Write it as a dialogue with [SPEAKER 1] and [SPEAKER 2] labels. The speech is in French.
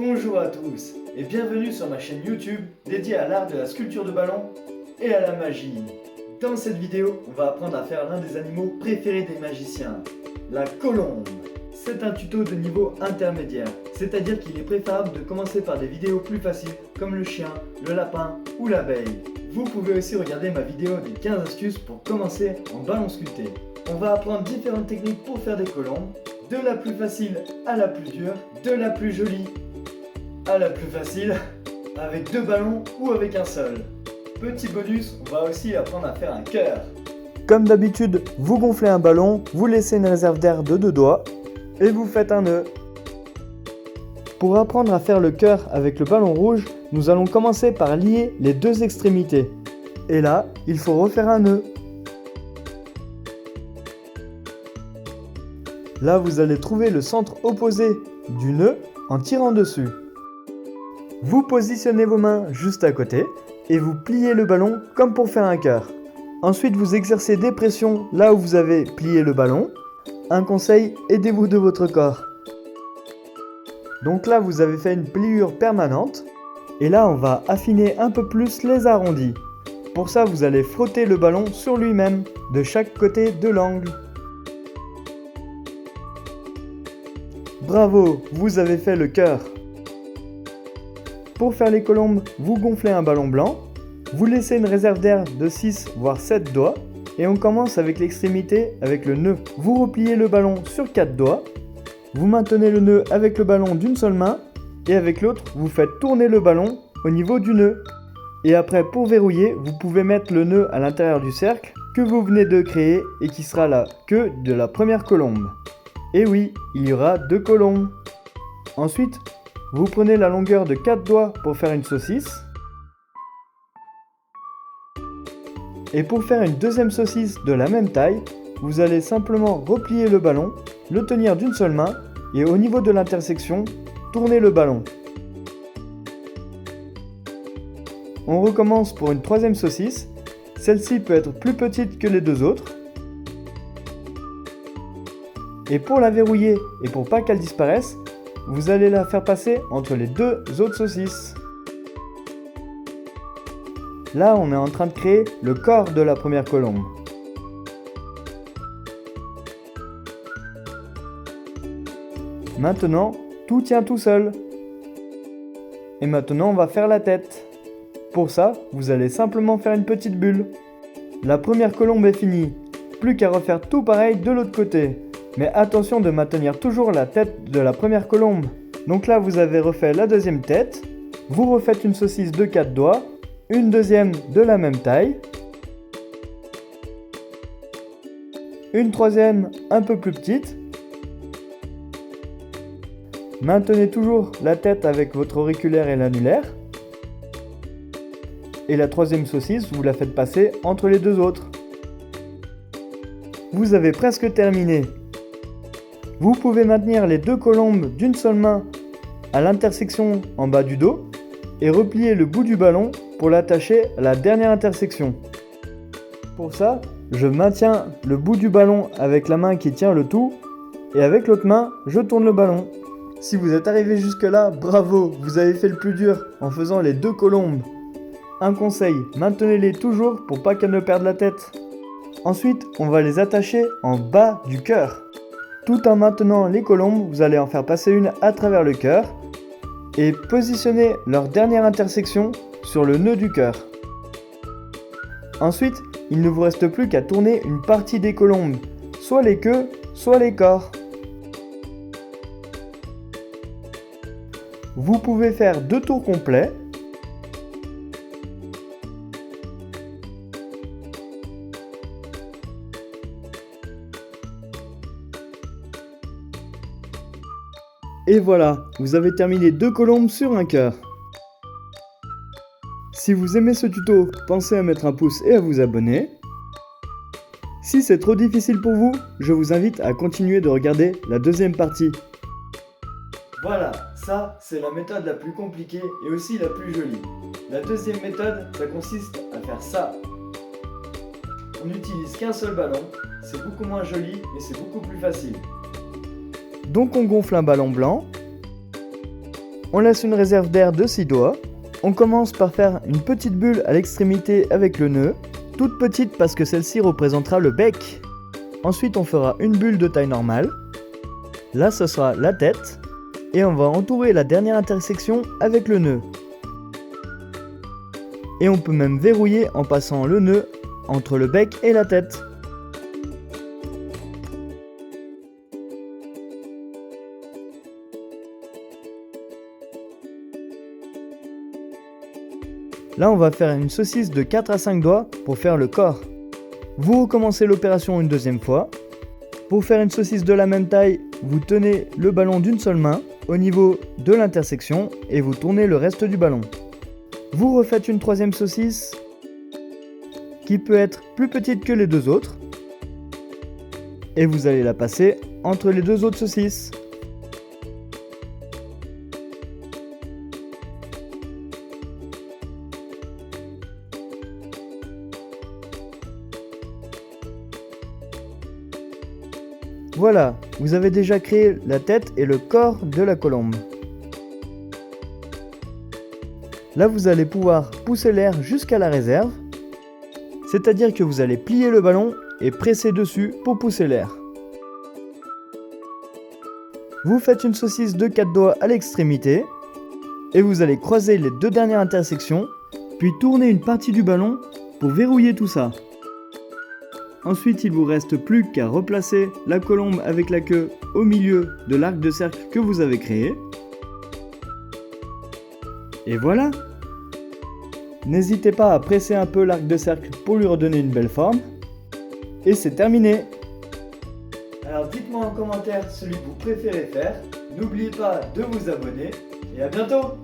[SPEAKER 1] Bonjour à tous et bienvenue sur ma chaîne YouTube dédiée à l'art de la sculpture de ballon et à la magie. Dans cette vidéo, on va apprendre à faire l'un des animaux préférés des magiciens, la colombe. C'est un tuto de niveau intermédiaire, c'est-à-dire qu'il est préférable de commencer par des vidéos plus faciles comme le chien, le lapin ou l'abeille. Vous pouvez aussi regarder ma vidéo des 15 astuces pour commencer en ballon sculpté. On va apprendre différentes techniques pour faire des colombes, de la plus facile à la plus dure, de la plus jolie à la plus facile, avec 2 ballons ou avec un seul. Petit bonus, on va aussi apprendre à faire un cœur. Comme d'habitude, vous gonflez un ballon, vous laissez une réserve d'air de 2 doigts et vous faites un nœud. Pour apprendre à faire le cœur avec le ballon rouge, nous allons commencer par lier les 2 extrémités. Et là, il faut refaire un nœud. Là, vous allez trouver le centre opposé du nœud en tirant dessus. Vous positionnez vos mains juste à côté et vous pliez le ballon comme pour faire un cœur. Ensuite, vous exercez des pressions là où vous avez plié le ballon. Un conseil, aidez-vous de votre corps. Donc là, vous avez fait une pliure permanente. Et là, on va affiner un peu plus les arrondis. Pour ça, vous allez frotter le ballon sur lui-même, de chaque côté de l'angle. Bravo, vous avez fait le cœur. Pour faire les colombes, vous gonflez un ballon blanc, vous laissez une réserve d'air de 6 voire 7 doigts et on commence avec l'extrémité avec le nœud. Vous repliez le ballon sur 4 doigts, vous maintenez le nœud avec le ballon d'une seule main et avec l'autre vous faites tourner le ballon au niveau du nœud. Et après, pour verrouiller, vous pouvez mettre le nœud à l'intérieur du cercle que vous venez de créer et qui sera la queue de la première colombe. Et oui, il y aura 2 colombes. Ensuite, vous prenez la longueur de 4 doigts pour faire une saucisse. Et pour faire une deuxième saucisse de la même taille, vous allez simplement replier le ballon, le tenir d'une seule main et au niveau de l'intersection, tourner le ballon. On recommence pour une troisième saucisse. Celle-ci peut être plus petite que les 2 autres. Et pour la verrouiller et pour pas qu'elle disparaisse, vous allez la faire passer entre les 2 autres saucisses. Là, on est en train de créer le corps de la première colombe. Maintenant, tout tient tout seul. Et maintenant, on va faire la tête. Pour ça, vous allez simplement faire une petite bulle. La première colombe est finie. Plus qu'à refaire tout pareil de l'autre côté. Mais attention de maintenir toujours la tête de la première colombe. Donc là, vous avez refait la deuxième tête. Vous refaites une saucisse de 4 doigts. Une deuxième de la même taille. Une troisième un peu plus petite. Maintenez toujours la tête avec votre auriculaire et l'annulaire. Et la troisième saucisse, vous la faites passer entre les 2 autres. Vous avez presque terminé. Vous pouvez maintenir les 2 colombes d'une seule main à l'intersection en bas du dos et replier le bout du ballon pour l'attacher à la dernière intersection. Pour ça, je maintiens le bout du ballon avec la main qui tient le tout et avec l'autre main, je tourne le ballon. Si vous êtes arrivé jusque là, bravo, vous avez fait le plus dur en faisant les 2 colombes. Un conseil, maintenez-les toujours pour pas qu'elles ne perdent la tête. Ensuite, on va les attacher en bas du cœur. Tout en maintenant les colombes, vous allez en faire passer une à travers le cœur et positionner leur dernière intersection sur le nœud du cœur. Ensuite, il ne vous reste plus qu'à tourner une partie des colombes, soit les queues, soit les corps. Vous pouvez faire 2 tours complets. Et voilà, vous avez terminé 2 colombes sur un cœur. Si vous aimez ce tuto, pensez à mettre un pouce et à vous abonner. Si c'est trop difficile pour vous, je vous invite à continuer de regarder la deuxième partie. Voilà, ça c'est la méthode la plus compliquée et aussi la plus jolie. La deuxième méthode, ça consiste à faire ça. On n'utilise qu'un seul ballon, c'est beaucoup moins joli mais c'est beaucoup plus facile. Donc on gonfle un ballon blanc, On laisse une réserve d'air de 6 doigts. On commence par faire une petite bulle à l'extrémité avec le nœud, toute petite parce que celle-ci représentera le bec. Ensuite on fera une bulle de taille normale. Là ce sera la tête. Et on va entourer la dernière intersection avec le nœud. Et on peut même verrouiller en passant le nœud entre le bec et la tête. Là on va faire une saucisse de 4 à 5 doigts pour faire le corps. Vous recommencez l'opération une deuxième fois. Pour faire une saucisse de la même taille, vous tenez le ballon d'une seule main au niveau de l'intersection et vous tournez le reste du ballon. Vous refaites une troisième saucisse qui peut être plus petite que les deux autres et vous allez la passer entre les deux autres saucisses. Voilà, vous avez déjà créé la tête et le corps de la colombe. Là, vous allez pouvoir pousser l'air jusqu'à la réserve, c'est-à-dire que vous allez plier le ballon et presser dessus pour pousser l'air. Vous faites une saucisse de 4 doigts à l'extrémité et vous allez croiser les deux dernières intersections, puis tourner une partie du ballon pour verrouiller tout ça. Ensuite, il vous reste plus qu'à replacer la colombe avec la queue au milieu de l'arc de cercle que vous avez créé. Et voilà! N'hésitez pas à presser un peu l'arc de cercle pour lui redonner une belle forme. Et c'est terminé! Alors dites-moi en commentaire celui que vous préférez faire. N'oubliez pas de vous abonner et à bientôt!